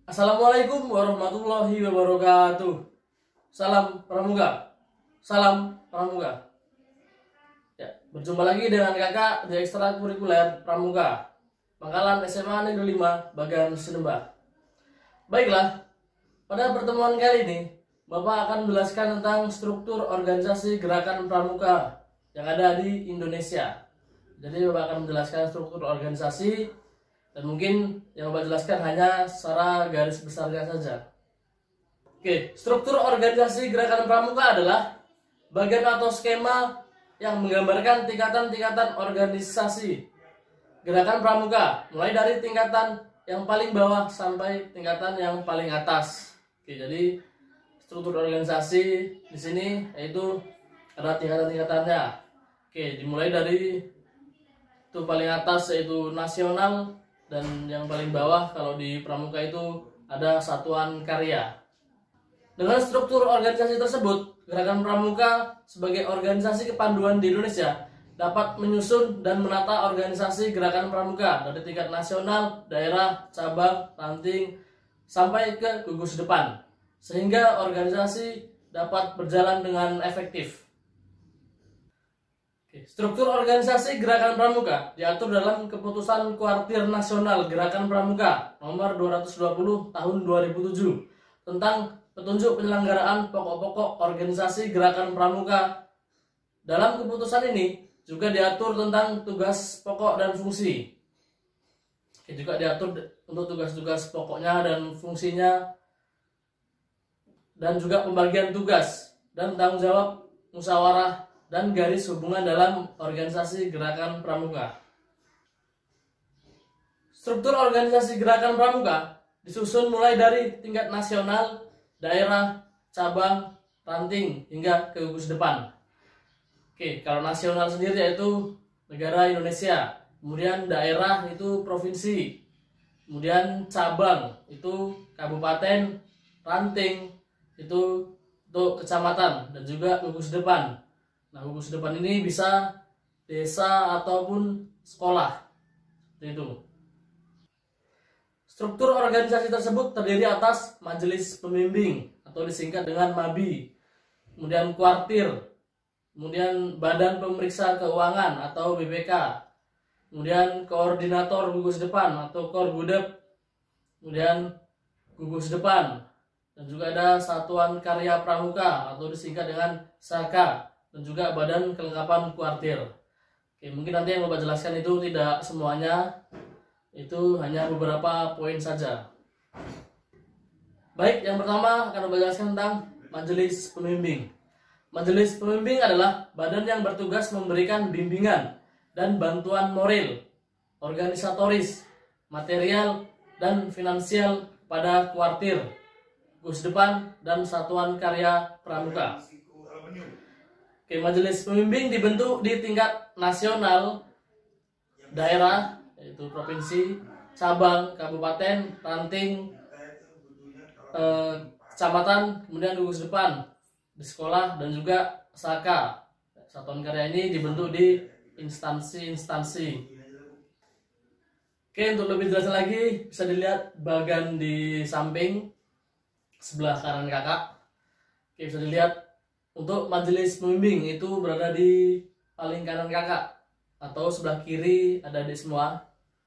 Assalamualaikum warahmatullahi wabarakatuh. Salam Pramuka. Salam Pramuka. Ya, berjumpa lagi dengan kakak di ekstrakurikuler Pramuka, Pangkalan SMA Negeri 5 Bagan Sinembah. Baiklah, pada pertemuan kali ini Bapak akan menjelaskan tentang struktur organisasi gerakan Pramuka yang ada di Indonesia. Jadi Bapak akan menjelaskan struktur organisasi, dan mungkin yang Bapak jelaskan hanya secara garis besarnya saja. Oke, struktur organisasi gerakan Pramuka adalah bagian atau skema yang menggambarkan tingkatan-tingkatan organisasi gerakan Pramuka, mulai dari tingkatan yang paling bawah sampai tingkatan yang paling atas. Oke, jadi struktur organisasi di sini yaitu ada tingkatan-tingkatannya. Oke, dimulai dari itu paling atas yaitu nasional, dan yang paling bawah kalau di Pramuka itu ada satuan karya. Dengan struktur organisasi tersebut, gerakan Pramuka sebagai organisasi kepanduan di Indonesia dapat menyusun dan menata organisasi gerakan Pramuka dari tingkat nasional, daerah, cabang, ranting, sampai ke gugus depan, sehingga organisasi dapat berjalan dengan efektif. Struktur organisasi gerakan Pramuka diatur dalam Keputusan Kuartir Nasional Gerakan Pramuka nomor 220 tahun 2007 tentang petunjuk penyelenggaraan pokok-pokok organisasi gerakan Pramuka. Dalam keputusan ini juga diatur tentang tugas pokok dan fungsi. Juga diatur untuk tugas-tugas pokoknya dan fungsinya, dan juga pembagian tugas dan tanggung jawab, musyawarah, dan garis hubungan dalam organisasi gerakan Pramuka. Struktur organisasi gerakan Pramuka disusun mulai dari tingkat nasional, daerah, cabang, ranting, hingga ke gugus depan. Oke, kalau nasional sendiri yaitu negara Indonesia, kemudian daerah itu provinsi, kemudian cabang itu kabupaten, ranting itu untuk kecamatan, dan juga gugus depan. Nah, gugus depan ini bisa desa ataupun sekolah. Seperti itu. Struktur organisasi tersebut terdiri atas majelis pembimbing atau disingkat dengan MABI, kemudian kuartir, kemudian badan pemeriksa keuangan atau BPK, kemudian koordinator gugus depan atau Korbudep, kemudian gugus depan, dan juga ada satuan karya Pramuka atau disingkat dengan SAKA, dan juga badan kelengkapan kuartir. Oke, mungkin nanti yang Bapak jelaskan itu tidak semuanya, itu hanya beberapa poin saja. Baik, yang pertama akan Bapak jelaskan tentang majelis pembimbing. Majelis pembimbing adalah badan yang bertugas memberikan bimbingan dan bantuan moral, organisatoris, material, dan finansial pada kuartir, gugus depan, dan satuan karya Pramuka. Oke, majelis pembimbing dibentuk di tingkat nasional, daerah, yaitu provinsi, cabang, kabupaten, ranting, kecamatan, kemudian gugus depan di sekolah, dan juga SAKA. Satuan karya ini dibentuk di instansi-instansi. Oke, untuk lebih jelas lagi bisa dilihat bagian di samping sebelah kanan kakak. Oke, bisa dilihat untuk majelis pembimbing itu berada di paling kanan kakak, atau sebelah kiri ada di semua.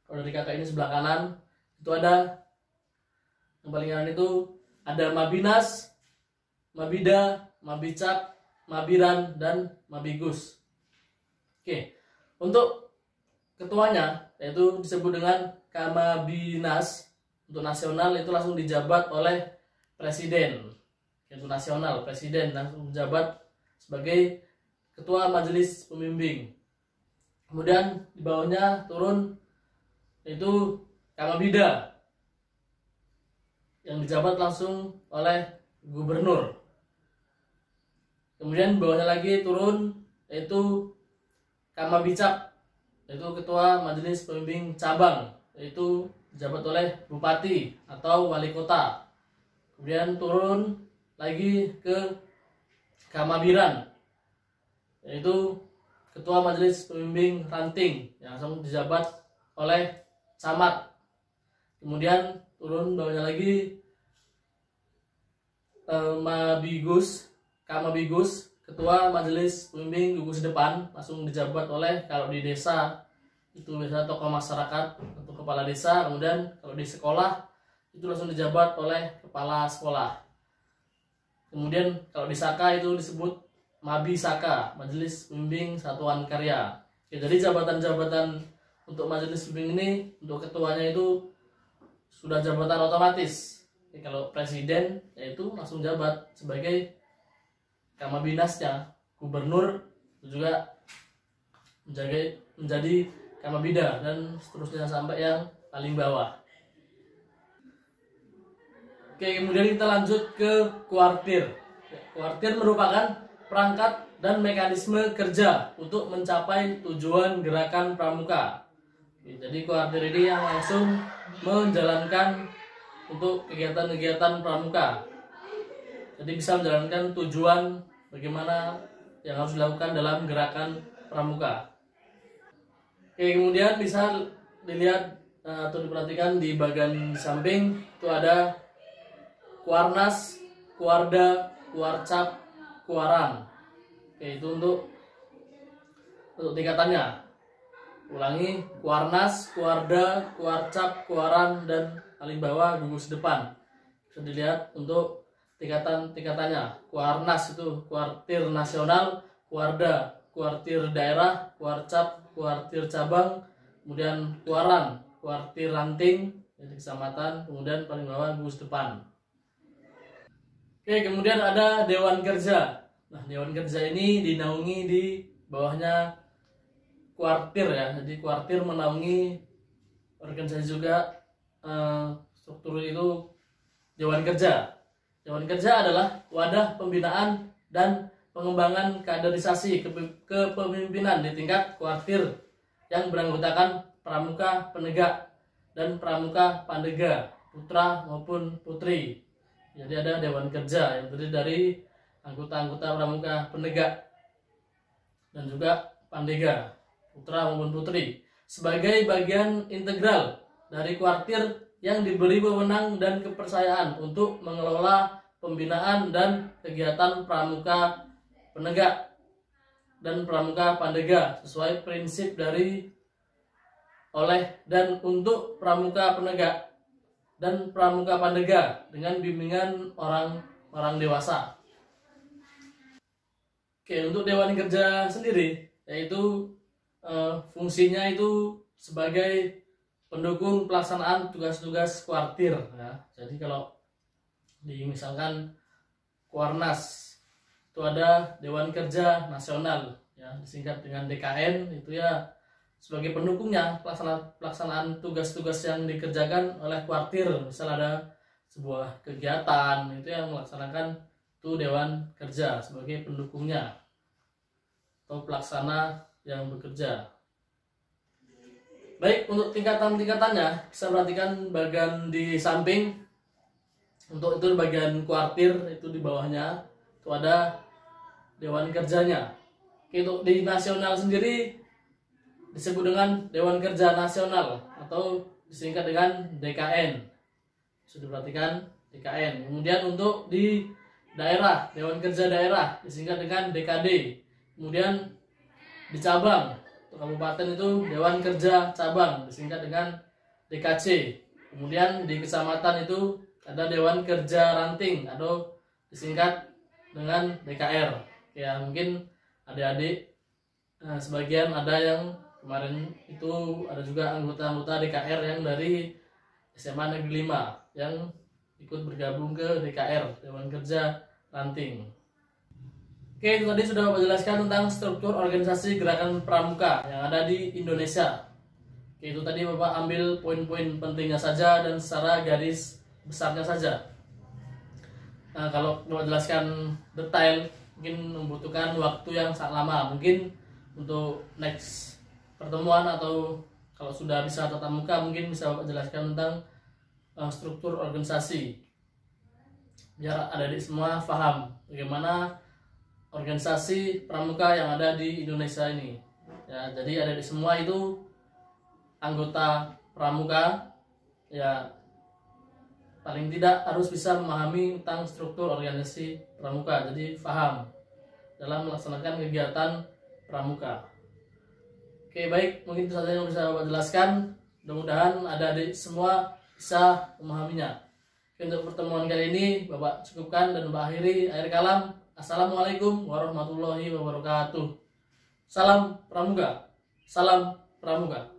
Kalau dari kakak ini sebelah kanan itu ada, yang paling kanan itu ada Mabinas, Mabida, Mabicak, Mabiran, dan Mabigus. Oke, untuk ketuanya yaitu disebut dengan Kamabinas. Untuk nasional itu langsung dijabat oleh presiden. Yaitu nasional, presiden langsung menjabat sebagai ketua majelis pembimbing. Kemudian di bawahnya turun yaitu Kamabida, yang dijabat langsung oleh gubernur. Kemudian di bawahnya lagi turun yaitu Kamabicak, yaitu ketua majelis pembimbing cabang, yaitu dijabat oleh bupati atau wali kota. Kemudian turun lagi ke Kamabiran, yaitu ketua majelis pembimbing ranting yang langsung dijabat oleh camat. Kemudian turun bawahnya lagi Mabigus, Kamabigus, Ketua Majelis Pembimbing Gugus Depan, langsung dijabat oleh, kalau di desa itu biasanya tokoh masyarakat atau kepala desa. Kemudian kalau di sekolah itu langsung dijabat oleh kepala sekolah. Kemudian kalau di Saka itu disebut Mabi Saka, Majelis Pembimbing Satuan Karya. Oke, jadi jabatan-jabatan untuk majelis pembimbing ini, untuk ketuanya itu sudah jabatan otomatis. Oke, kalau presiden yaitu langsung jabat sebagai Kamabinasnya, gubernur juga menjadi Kamabida, dan seterusnya sampai yang paling bawah. Oke, kemudian kita lanjut ke kuartir. Kuartir merupakan perangkat dan mekanisme kerja untuk mencapai tujuan gerakan pramuka. Oke, jadi kuartir ini yang langsung menjalankan untuk kegiatan-kegiatan pramuka. Jadi bisa menjalankan tujuan bagaimana yang harus dilakukan dalam gerakan pramuka. Oke, kemudian bisa dilihat atau diperhatikan di bagian samping itu ada Kuarnas, Kuarda, Kuarcap, Kuarang. Oke, itu untuk tingkatannya. Ulangi, Kuarnas, Kuarda, Kuarcap, Kuarang, dan paling bawah gugus depan. Bisa dilihat untuk tingkatannya. Kuarnas itu kuartir nasional, Kuarda kuartir daerah, Kuarcap kuartir cabang, kemudian Kuarang kuartir ranting jadi kecamatan, kemudian paling bawah gugus depan. Oke, kemudian ada Dewan Kerja. Nah, Dewan Kerja ini dinaungi di bawahnya kuartir ya. Jadi kuartir menaungi organisasi juga, struktur itu Dewan Kerja. Dewan Kerja adalah wadah pembinaan dan pengembangan kaderisasi kepemimpinan di tingkat kuartir yang beranggotakan pramuka penegak dan pramuka pandega, putra maupun putri. Jadi ada Dewan Kerja yang terdiri dari anggota-anggota pramuka penegak dan juga pandega, putra maupun putri, sebagai bagian integral dari kuartir yang diberi wewenang dan kepercayaan untuk mengelola pembinaan dan kegiatan pramuka penegak dan pramuka pandega sesuai prinsip dari, oleh, dan untuk pramuka penegak dan pramuka pandega dengan bimbingan orang dewasa. Oke, untuk Dewan Kerja sendiri yaitu fungsinya itu sebagai pendukung pelaksanaan tugas-tugas kuartir ya. Jadi kalau misalkan Kuarnas itu ada Dewan Kerja Nasional ya, disingkat dengan DKN, itu ya sebagai pendukungnya pelaksanaan tugas-tugas yang dikerjakan oleh kuartir. Misal ada sebuah kegiatan itu yang melaksanakan itu Dewan Kerja sebagai pendukungnya atau pelaksana yang bekerja. Baik, untuk tingkatan-tingkatannya bisa perhatikan bagian di samping. Untuk itu bagian kuartir itu di bawahnya itu ada Dewan Kerjanya. Untuk di nasional sendiri disebut dengan Dewan Kerja Nasional atau disingkat dengan DKN. Sudah diperhatikan DKN. Kemudian untuk di daerah, Dewan Kerja Daerah disingkat dengan DKD. Kemudian di cabang, untuk kabupaten itu Dewan Kerja Cabang disingkat dengan DKC. Kemudian di kecamatan itu ada Dewan Kerja Ranting atau disingkat dengan DKR. Ya, mungkin adik-adik sebagian ada yang kemarin itu ada juga anggota-anggota DKR yang dari SMA Negeri 5 yang ikut bergabung ke DKR, Dewan Kerja Ranting. Oke, itu tadi sudah Bapak jelaskan tentang struktur organisasi gerakan pramuka yang ada di Indonesia. Oke, itu tadi Bapak ambil poin-poin pentingnya saja dan secara garis besarnya saja. Nah, kalau Bapak jelaskan detail mungkin membutuhkan waktu yang sangat lama. Mungkin untuk next pertemuan atau kalau sudah bisa tatap muka mungkin bisa Bapak jelaskan tentang struktur organisasi biar adik-adik semua paham bagaimana organisasi pramuka yang ada di Indonesia ini ya. Jadi adik-adik semua itu anggota pramuka ya, paling tidak harus bisa memahami tentang struktur organisasi pramuka, jadi paham dalam melaksanakan kegiatan pramuka. Oke, baik, mungkin itu saja yang bisa Bapak jelaskan. Mudah-mudahan adik-adik semua bisa memahaminya. Oke, untuk pertemuan kali ini Bapak cukupkan dan Bapak akhiri. Akhir kalam, assalamualaikum warahmatullahi wabarakatuh. Salam pramuka, salam pramuka.